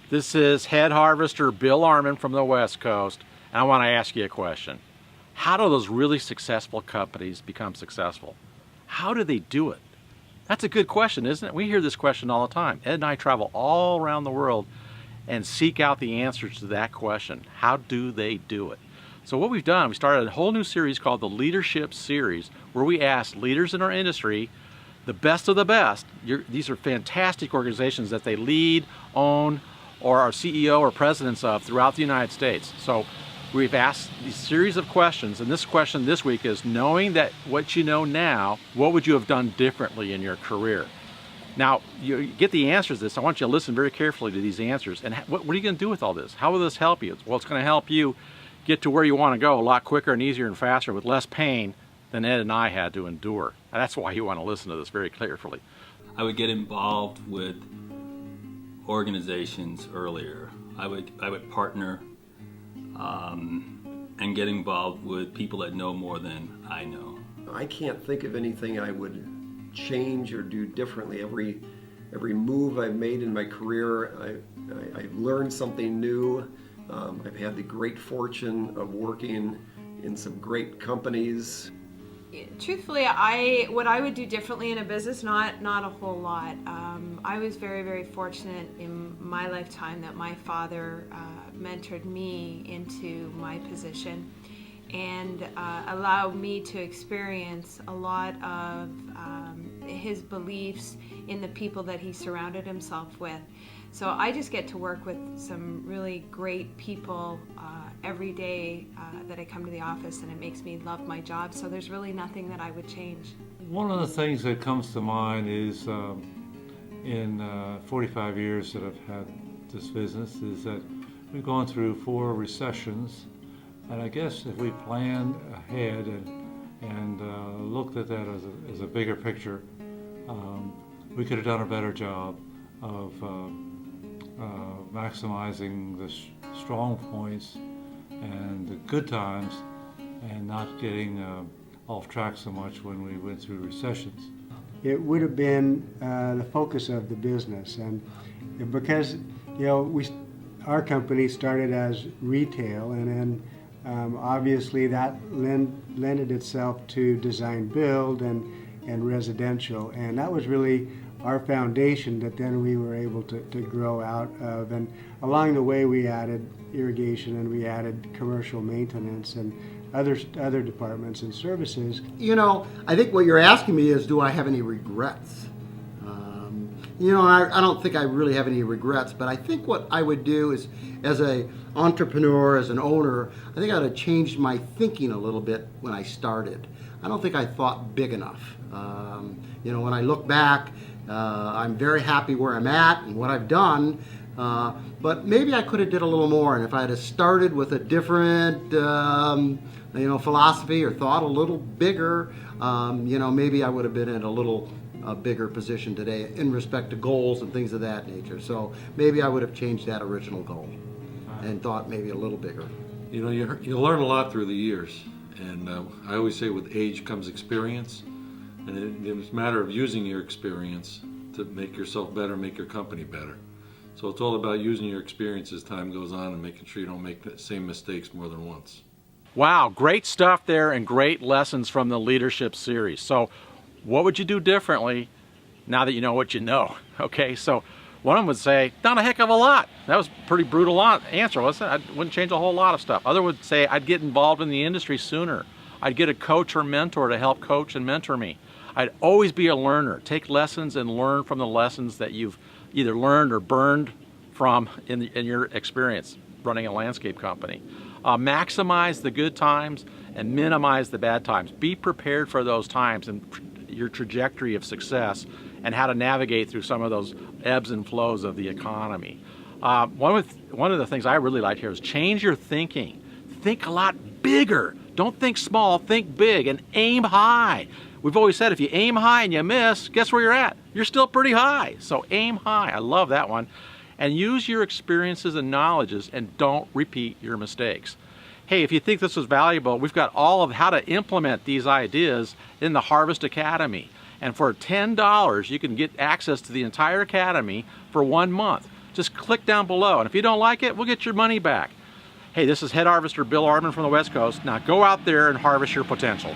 This is head harvester Bill Arman from the West Coast, and I want to ask you a question. How do those really successful companies become successful? How do they do it? That's a good question, isn't it? We hear this question all the time. Ed and I travel all around the world and seek out the answers to that question. How do they do it? So what we've done, we started a whole new series called the Leadership Series, where we ask leaders in our industry, the best of the best. These are fantastic organizations that they lead, own, or are CEO or presidents of throughout the United States. So we've asked these series of questions, and this question this week is, knowing that what you know now, what would you have done differently in your career? Now, you get the answers to this. I want you to listen very carefully to these answers. And what are you going to do with all this? How will this help you? Well, it's going to help you get to where you want to go a lot quicker and easier and faster with less pain than Ed and I had to endure. And that's why you want to listen to this very carefully. I would get involved with organizations earlier. I would partner and get involved with people that know more than I know. I can't think of anything I would change or do differently. Every move I've made in my career, I've learned something new. I've had the great fortune of working in some great companies. Truthfully, what I would do differently in a business, not a whole lot. I was very, very fortunate in my lifetime that my father mentored me into my position and allowed me to experience a lot of his beliefs in the people that he surrounded himself with. So I just get to work with some really great people every day that I come to the office, and it makes me love my job. So there's really nothing that I would change. One of the things that comes to mind is in 45 years that I've had this business is that we've gone through 4 recessions, and I guess if we planned ahead and looked at that as a bigger picture, we could have done a better job of maximizing the strong points and the good times and not getting off track so much when we went through recessions. It would have been the focus of the business, and because our company started as retail, and then obviously that lended itself to design build and residential, and that was really our foundation that then we were able to grow out of. And along the way we added irrigation and we added commercial maintenance and other departments and services. I think what you're asking me is, do I have any regrets? I don't think I really have any regrets, but I think what I would do is, as an entrepreneur, as an owner, I think I would have changed my thinking a little bit when I started. I don't think I thought big enough. When I look back, I'm very happy where I'm at and what I've done, but maybe I could have did a little more. And if I had started with a different, philosophy or thought a little bigger, maybe I would have been in a bigger position today in respect to goals and things of that nature. So maybe I would have changed that original goal and thought maybe a little bigger. You learn a lot through the years, and I always say with age comes experience, and it's a matter of using your experience to make yourself better, make your company better. So it's all about using your experience as time goes on and making sure you don't make the same mistakes more than once. Wow, great stuff there and great lessons from the Leadership Series. So what would you do differently now that you know what you know? Okay, so one of them would say, done a heck of a lot. That was a pretty brutal answer, wasn't it? I wouldn't change a whole lot of stuff. Other would say, I'd get involved in the industry sooner. I'd get a coach or mentor to help coach and mentor me. I'd always be a learner. Take lessons and learn from the lessons that you've either learned or burned from in your experience running a landscape company. Maximize the good times and minimize the bad times. Be prepared for those times and your trajectory of success and how to navigate through some of those ebbs and flows of the economy. One of the things I really like here is change your thinking. Think a lot bigger. Don't think small, think big, and aim high. We've always said if you aim high and you miss, guess where you're at? You're still pretty high. So aim high. I love that one. And use your experiences and knowledges and don't repeat your mistakes. Hey, if you think this was valuable, we've got all of how to implement these ideas in the Harvest Academy. And for $10, you can get access to the entire academy for 1 month. just click down below. And if you don't like it, we'll get your money back. Hey, this is Head Harvester Bill Ardman from the West Coast. Now go out there and harvest your potential.